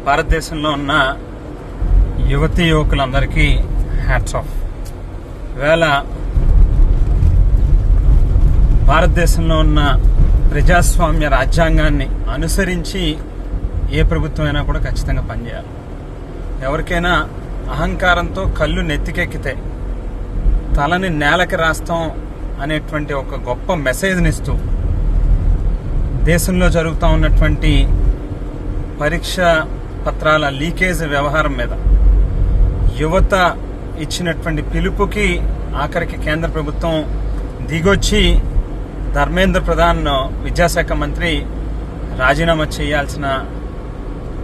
భారతదేశంలో ఉన్న యువతీ యువకులందరికీ హ్యాట్స్ ఆఫ్. ఈవేళ భారతదేశంలో ఉన్న ప్రజాస్వామ్య రాజ్యాంగాన్ని అనుసరించి ఏ ప్రభుత్వమైనా కూడా ఖచ్చితంగా పనిచేయాలి. ఎవరికైనా అహంకారంతో కళ్ళు నెత్తికెక్కితే తలని నేలకి రాస్తాం అనేటువంటి ఒక గొప్ప మెసేజ్ని ఇస్తూ దేశంలో జరుగుతూ ఉన్నటువంటి పరీక్ష పత్రాల లీకేజ్ వ్యవహారం మీద యువత ఇచ్చినటువంటి పిలుపుకి ఆఖరికి కేంద్ర ప్రభుత్వం దిగొచ్చి ధర్మేంద్ర ప్రధాన్ విద్యాశాఖ మంత్రి రాజీనామా చేయాల్సిన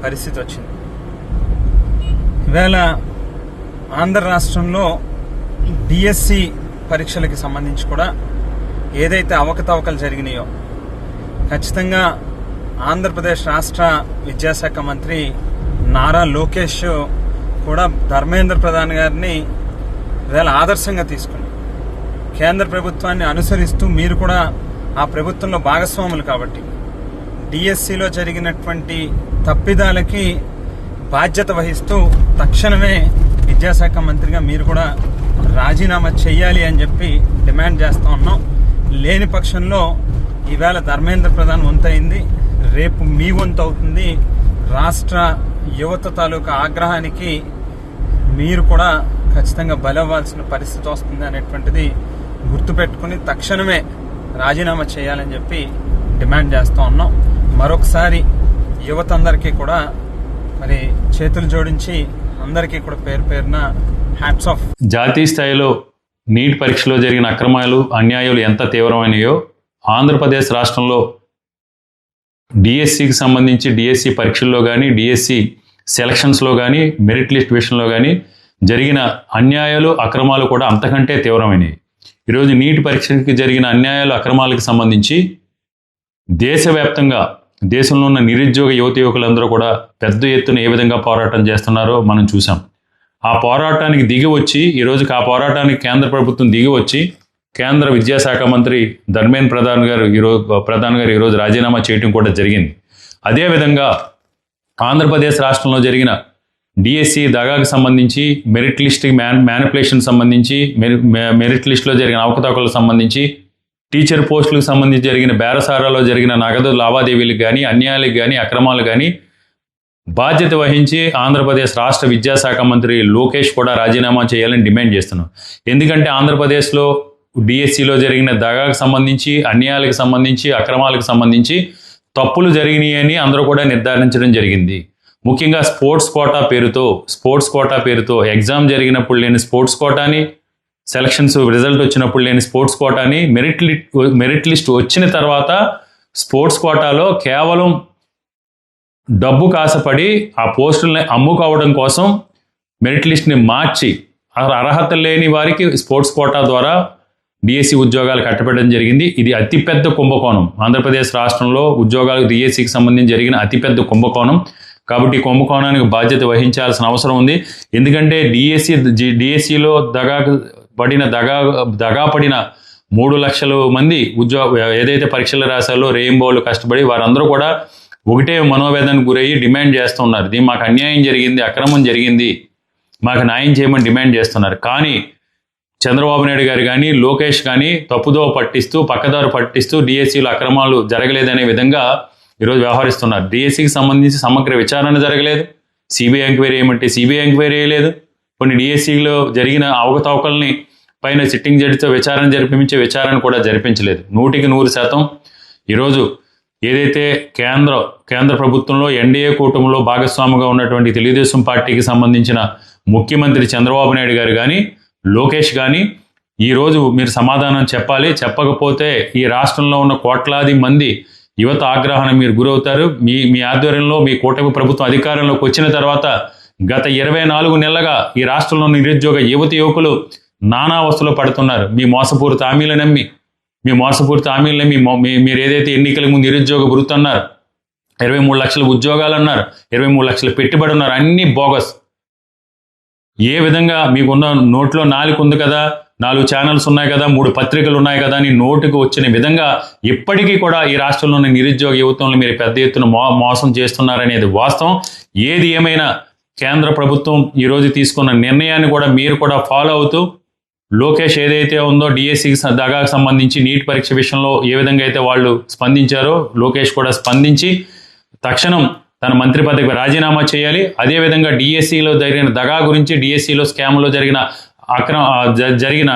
పరిస్థితి వచ్చింది. ఈవేళ ఆంధ్ర రాష్ట్రంలో డిఎస్సి పరీక్షలకి సంబంధించి కూడా ఏదైతే అవకతవకలు జరిగినాయో ఖచ్చితంగా ఆంధ్రప్రదేశ్ రాష్ట్ర విద్యాశాఖ మంత్రి నారా లోకేష్ కూడా ధర్మేంద్ర ప్రధాన్ గారిని ఈవేళ ఆదర్శంగా తీసుకుని కేంద్ర ప్రభుత్వాన్ని అనుసరిస్తూ మీరు కూడా ఆ ప్రభుత్వంలో భాగస్వాములు కాబట్టి డిఎస్సిలో జరిగినటువంటి తప్పిదాలకి బాధ్యత వహిస్తూ తక్షణమే విద్యాశాఖ మంత్రిగా మీరు కూడా రాజీనామా చేయాలి అని చెప్పి డిమాండ్ చేస్తూ ఉన్నాం. లేని పక్షంలో ఈవేళ ధర్మేంద్ర ప్రధాన్ వంతయింది, రేపు మీ వంతు అవుతుంది. రాష్ట్ర యువత తాలూకా ఆగ్రహానికి మీరు కూడా ఖచ్చితంగా బలవ్వాల్సిన పరిస్థితి వస్తుంది అనేటువంటిది గుర్తుపెట్టుకుని తక్షణమే రాజీనామా చేయాలని చెప్పి డిమాండ్ చేస్తూ ఉన్నాం. మరొకసారి యువత అందరికీ కూడా మరి చేతులు జోడించి అందరికీ కూడా పేరు పేరున హ్యాట్స్ ఆఫ్. జాతీయ స్థాయిలో నీట్ పరీక్షలో జరిగిన అక్రమాలు అన్యాయాలు ఎంత తీవ్రమైనయో ఆంధ్రప్రదేశ్ రాష్ట్రంలో డిఎస్సికి సంబంధించి డిఎస్సి పరీక్షల్లో కానీ డిఎస్సి సెలక్షన్స్లో కానీ మెరిట్ లిస్ట్ విషయంలో కానీ జరిగిన అన్యాయాలు అక్రమాలు కూడా అంతకంటే తీవ్రమైనవి. ఈరోజు నీట్ పరీక్షకి జరిగిన అన్యాయాలు అక్రమాలకు సంబంధించి దేశవ్యాప్తంగా దేశంలో ఉన్న నిరుద్యోగ యువకులందరూ కూడా పెద్ద ఎత్తున ఏ విధంగా పోరాటం చేస్తున్నారో మనం చూసాం. ఆ పోరాటానికి దిగి వచ్చి ఈరోజుకి ఆ పోరాటానికి కేంద్ర ప్రభుత్వం దిగి వచ్చి కేంద్ర విద్యాశాఖ మంత్రి ధర్మేంద్ర ప్రధాన్ గారు ఈరోజు రాజీనామా చేయడం కూడా జరిగింది. అదేవిధంగా ఆంధ్రప్రదేశ్ రాష్ట్రంలో జరిగిన డిఎస్సి దగాకు సంబంధించి మెరిట్ లిస్ట్ మ్యానిపులేషన్ సంబంధించి మెరిట్ లిస్టులో జరిగిన అవకతవకలకు సంబంధించి టీచర్ పోస్టులకు సంబంధించి జరిగిన బేరసారాలో జరిగిన నగదు లావాదేవీలకు కానీ అన్యాయాలకు కానీ అక్రమాలు కానీ బాధ్యత వహించి ఆంధ్రప్రదేశ్ రాష్ట్ర విద్యాశాఖ మంత్రి లోకేష్ కూడా రాజీనామా చేయాలని డిమాండ్ చేస్తున్నాం. ఎందుకంటే ఆంధ్రప్రదేశ్లో డిఎస్సిలో జరిగిన దగాకు సంబంధించి అన్యాయాలకు సంబంధించి అక్రమాలకు సంబంధించి తప్పులు జరిగినాయని అందరూ కూడా నిర్ధారించడం జరిగింది. ముఖ్యంగా స్పోర్ట్స్ కోటా పేరుతో ఎగ్జామ్ జరిగినప్పుడు లేని స్పోర్ట్స్ కోటాని, సెలక్షన్స్ రిజల్ట్ వచ్చినప్పుడు లేని స్పోర్ట్స్ కోటాని, మెరిట్ లిస్ట్ వచ్చిన తర్వాత స్పోర్ట్స్ కోటాలో కేవలం డబ్బు కాసపడి ఆ పోస్టుల్ని అమ్ముకోవడం కోసం మెరిట్ లిస్ట్ని మార్చి అర్హత లేని వారికి స్పోర్ట్స్ కోటా ద్వారా డిఎస్సి ఉద్యోగాలు కట్టబెట్టడం జరిగింది. ఇది అతిపెద్ద కుంభకోణం. ఆంధ్రప్రదేశ్ రాష్ట్రంలో ఉద్యోగాలు డిఎస్సికి సంబంధించి జరిగిన అతిపెద్ద కుంభకోణం. కాబట్టి ఈ కుంభకోణానికి బాధ్యత వహించాల్సిన అవసరం ఉంది. ఎందుకంటే డిఎస్సిలో దగా పడిన 3 లక్షల మంది ఏదైతే పరీక్షలు రాశారో రెయిన్బోలు కష్టపడి వారందరూ కూడా ఒకటే మనోవేదనకు గురయ్యి డిమాండ్ చేస్తున్నారు. ఇది మాకు అన్యాయం జరిగింది, అక్రమం జరిగింది, మాకు న్యాయం చేయమని డిమాండ్ చేస్తున్నారు. కానీ చంద్రబాబు నాయుడు గారు కానీ లోకేష్ కానీ తప్పుదోవ పట్టిస్తూ పక్కదారు పట్టిస్తూ డిఎస్సిలో అక్రమాలు జరగలేదనే విధంగా ఈరోజు వ్యవహరిస్తున్నారు. డిఎస్సికి సంబంధించి సమగ్ర విచారణ జరగలేదు. సిబిఐ ఎంక్వైరీ ఏమంటే సిబిఐ ఎంక్వైరీ వేయలేదు. కొన్ని డిఎస్సిలో జరిగిన అవకతవకల్ని పైన సిట్టింగ్ జడ్జితో జరిపించే విచారణ కూడా జరిపించలేదు. 100% ఈరోజు ఏదైతే కేంద్ర ప్రభుత్వంలో ఎన్డీఏ కూటమిలో భాగస్వామిగా ఉన్నటువంటి తెలుగుదేశం పార్టీకి సంబంధించిన ముఖ్యమంత్రి చంద్రబాబు నాయుడు గారు కానీ లోకేష్ కానీ ఈరోజు మీరు సమాధానం చెప్పాలి. చెప్పకపోతే ఈ రాష్ట్రంలో ఉన్న కోట్లాది మంది యువత ఆగ్రహానికి మీరు గురవుతారు. మీ ఆధ్వర్యంలో మీ కూటమి ప్రభుత్వం అధికారంలోకి వచ్చిన తర్వాత గత 24 నెలలుగా ఈ రాష్ట్రంలో నిరుద్యోగ యువకులు నానా అవస్థలు పడుతున్నారు. మీ మోసపూరిత హామీలు నమ్మి మీరు ఏదైతే ఎన్నికల ముందు నిరుద్యోగ వృత్తి అన్నారు, 23 లక్షల ఉద్యోగాలు అన్నారు, 23 లక్షల పెట్టుబడి ఉన్నారు, అన్ని బోగస్. ఏ విధంగా మీకున్న నోట్లో 4 ఉంది కదా, 4 ఛానల్స్ ఉన్నాయి కదా, 3 పత్రికలు ఉన్నాయి కదా అని నోటుకు వచ్చిన విధంగా ఇప్పటికీ కూడా ఈ రాష్ట్రంలోని నిరుద్యోగ యువతంలో మీరు పెద్ద ఎత్తున మోసం చేస్తున్నారనేది వాస్తవం. ఏది ఏమైనా కేంద్ర ప్రభుత్వం ఈరోజు తీసుకున్న నిర్ణయాన్ని కూడా మీరు కూడా ఫాలో అవుతూ లోకేష్ ఏదైతే ఉందో డిఎస్సికి దగాకు సంబంధించి నీట్ పరీక్ష విషయంలో ఏ విధంగా అయితే వాళ్ళు స్పందించారో లోకేష్ కూడా స్పందించి తక్షణం తన మంత్రి పదవికి రాజీనామా చేయాలి. అదేవిధంగా డిఎస్సిలో జరిగిన దగా గురించి, డిఎస్సిలో స్కామ్లో జరిగిన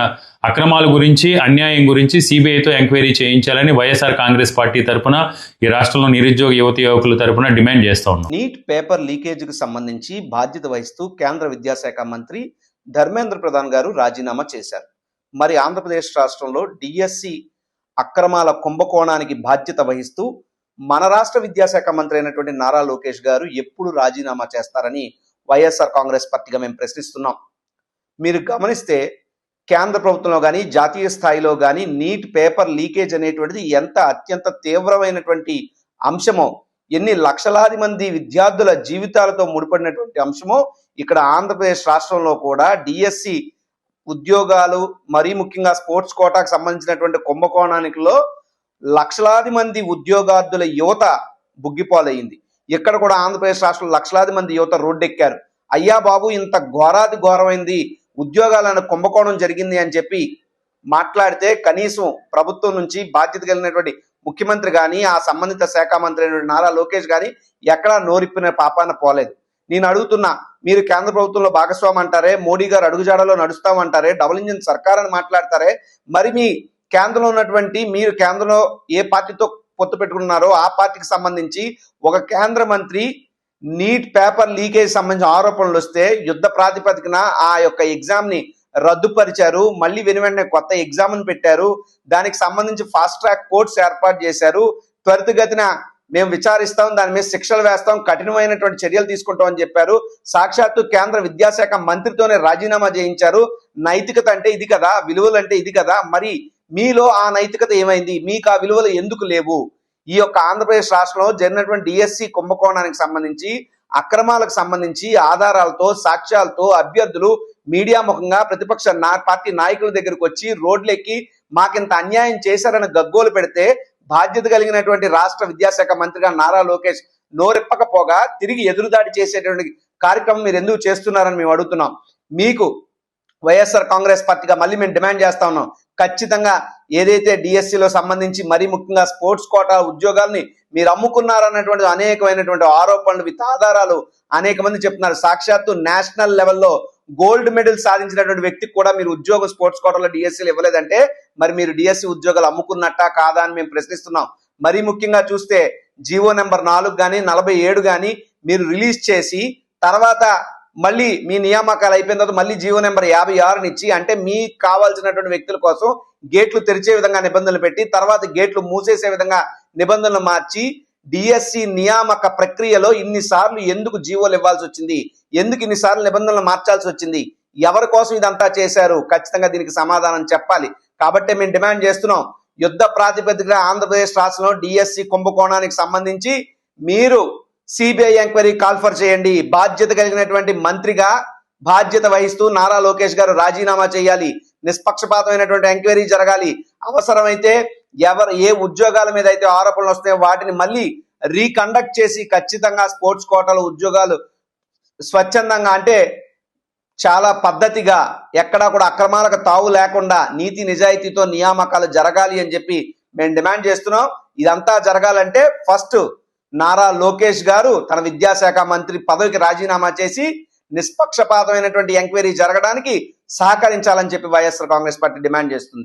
అక్రమాల గురించి, అన్యాయం గురించి సిబిఐతో ఎంక్వైరీ చేయించాలని వైఎస్ఆర్ కాంగ్రెస్ పార్టీ తరఫున ఈ రాష్ట్రంలో నిరుద్యోగ యువకుల తరఫున డిమాండ్ చేస్తా ఉన్నాం. నీట్ పేపర్ లీకేజీకి సంబంధించి బాధ్యత వహిస్తూ కేంద్ర విద్యాశాఖ మంత్రి ధర్మేంద్ర ప్రధాన్ గారు రాజీనామా చేశారు. మరి ఆంధ్రప్రదేశ్ రాష్ట్రంలో డిఎస్సి అక్రమాల కుంభకోణానికి బాధ్యత వహిస్తూ మన రాష్ట్ర విద్యాశాఖ మంత్రి అయినటువంటి నారా లోకేష్ గారు ఎప్పుడు రాజీనామా చేస్తారని వైఎస్ఆర్ కాంగ్రెస్ పార్టీగా మేము ప్రశ్నిస్తున్నాం. మీరు గమనిస్తే కేంద్ర ప్రభుత్వంలో కానీ జాతీయ స్థాయిలో కానీ నీట్ పేపర్ లీకేజ్ అనేటువంటిది ఎంత అత్యంత తీవ్రమైనటువంటి అంశమో, ఎన్ని లక్షలాది మంది విద్యార్థుల జీవితాలతో ముడిపడినటువంటి అంశమో ఇక్కడ ఆంధ్రప్రదేశ్ రాష్ట్రంలో కూడా డిఎస్సి ఉద్యోగాలు, మరీ ముఖ్యంగా స్పోర్ట్స్ కోటాకు సంబంధించినటువంటి కుంభకోణానికిలో లక్షలాది మంది ఉద్యోగార్థుల యువత బుగ్గిపాలయ్యింది. ఇక్కడ కూడా ఆంధ్రప్రదేశ్ రాష్ట్రంలో లక్షలాది మంది యువత రోడ్డెక్కారు. అయ్యా బాబు, ఇంత ఘోరాది ఘోరమైంది ఉద్యోగాలను కుంభకోణం జరిగింది అని చెప్పి మాట్లాడితే కనీసం ప్రభుత్వం నుంచి బాధ్యత కలిగినటువంటి ముఖ్యమంత్రి కానీ, ఆ సంబంధిత శాఖ మంత్రి అయినటువంటి నారా లోకేష్ కానీ ఎక్కడా నోరిప్పిన పాపాన పోలేదు. నేను అడుగుతున్నా, మీరు కేంద్ర ప్రభుత్వంలో భాగస్వామి అంటారే, మోడీ గారు అడుగుజాడలో నడుస్తామంటారే, డబుల్ ఇంజిన్ సర్కార్ అని మాట్లాడతారే, మరి మీ కేంద్రంలో ఉన్నటువంటి మీరు కేంద్రంలో ఏ పార్టీతో పొత్తు పెట్టుకున్నారో ఆ పార్టీకి సంబంధించి ఒక కేంద్ర మంత్రి నీట్ పేపర్ లీకేజ్ సంబంధించిన ఆరోపణలు వస్తే యుద్ధ ప్రాతిపదికన ఆ యొక్క ఎగ్జామ్ ని రద్దుపరిచారు. మళ్ళీ వెనువెంటనే కొత్త ఎగ్జామ్ పెట్టారు. దానికి సంబంధించి ఫాస్ట్ ట్రాక్ కోర్ట్స్ ఏర్పాటు చేశారు. త్వరితగతిన మేము విచారిస్తాం, దాని మీద శిక్షలు వేస్తాం, కఠినమైనటువంటి చర్యలు తీసుకుంటాం అని చెప్పారు. సాక్షాత్తు కేంద్ర విద్యాశాఖ మంత్రితోనే రాజీనామా చేయించారు. నైతికత అంటే ఇది కదా, విలువలు అంటే ఇది కదా. మరి మీలో ఆ నైతికత ఏమైంది? మీకు ఆ విలువలు ఎందుకు లేవు? ఈ యొక్క ఆంధ్రప్రదేశ్ రాష్ట్రంలో జరిగినటువంటి డిఎస్సి కుంభకోణానికి సంబంధించి, అక్రమాలకు సంబంధించి ఆధారాలతో, సాక్ష్యాలతో అభ్యర్థులు మీడియా ముఖంగా ప్రతిపక్ష పార్టీ నాయకుల దగ్గరకు వచ్చి రోడ్లెక్కి మాకింత అన్యాయం చేశారని గగ్గోలు పెడితే బాధ్యత కలిగినటువంటి రాష్ట్ర విద్యాశాఖ మంత్రిగా నారా లోకేష్ నోరెప్పకపోగా తిరిగి ఎదురుదాడి చేసేటువంటి కార్యక్రమం మీరు ఎందుకు చేస్తున్నారని మేము అడుగుతున్నాం. మీకు వైఎస్ఆర్ కాంగ్రెస్ పార్టీగా మళ్ళీ మేము డిమాండ్ చేస్తా ఉన్నాం. ఖచ్చితంగా ఏదైతే డిఎస్సిలో సంబంధించి మరీ ముఖ్యంగా స్పోర్ట్స్ కోటా ఉద్యోగాల్ని మీరు అమ్ముకున్నారన్నటువంటి అనేకమైనటువంటి ఆరోపణలు విత్ ఆధారాలు అనేక మంది చెప్తున్నారు. సాక్షాత్తు నేషనల్ లెవెల్లో గోల్డ్ మెడల్ సాధించినటువంటి వ్యక్తికి కూడా మీరు ఉద్యోగం స్పోర్ట్స్ కోటాలో డిఎస్సీలు ఇవ్వలేదంటే మరి మీరు డిఎస్సి ఉద్యోగాలు అమ్ముకున్నట్టా కాదా అని మేము ప్రశ్నిస్తున్నాం. మరీ ముఖ్యంగా చూస్తే జీవో నెంబర్ 4 కానీ 47 కానీ మీరు రిలీజ్ చేసి తర్వాత మళ్ళీ మీ నియామకాలు అయిపోయిన తర్వాత మళ్ళీ జీవో నెంబర్ 56 ఇచ్చి, అంటే మీకు కావాల్సినటువంటి వ్యక్తుల కోసం గేట్లు తెరిచే విధంగా నిబంధనలు పెట్టి తర్వాత గేట్లు మూసేసే విధంగా నిబంధనలు మార్చి డిఎస్సి నియామక ప్రక్రియలో ఇన్నిసార్లు ఎందుకు జీవోలు ఇవ్వాల్సి వచ్చింది? ఎందుకు ఇన్నిసార్లు నిబంధనలు మార్చాల్సి వచ్చింది? ఎవరి కోసం ఇదంతా చేశారు? ఖచ్చితంగా దీనికి సమాధానం చెప్పాలి. కాబట్టి మేము డిమాండ్ చేస్తున్నాం, యుద్ధ ప్రాతిపదికన ఆంధ్రప్రదేశ్ రాష్ట్రంలో డిఎస్సి కుంభకోణానికి సంబంధించి మీరు సిబిఐ ఎంక్వైరీ కాల్ఫర్ చేయండి. బాధ్యత కలిగినటువంటి మంత్రిగా బాధ్యత వహిస్తూ నారా లోకేష్ గారు రాజీనామా చేయాలి. నిష్పక్షపాతమైనటువంటి ఎంక్వైరీ జరగాలి. అవసరమైతే ఏ ఉద్యోగాల మీద అయితే ఆరోపణలు వస్తాయో వాటిని మళ్ళీ రీకండక్ట్ చేసి ఖచ్చితంగా స్పోర్ట్స్ కోటాలో ఉద్యోగాలు స్వచ్ఛందంగా, అంటే చాలా పద్ధతిగా, ఎక్కడా కూడా అక్రమాలకు తావు లేకుండా నీతి నిజాయితీతో నియామకాలు జరగాలి అని చెప్పి మేము డిమాండ్ చేస్తున్నాం. ఇదంతా జరగాలంటే ఫస్ట్ నారా లోకేష్ గారు తన విద్యాశాఖ మంత్రి పదవికి రాజీనామా చేసి నిష్పక్షపాతమైనటువంటి ఎంక్వైరీ జరగడానికి సహకరించాలని చెప్పి వైఎస్ఆర్ కాంగ్రెస్ పార్టీ డిమాండ్ చేస్తుంది.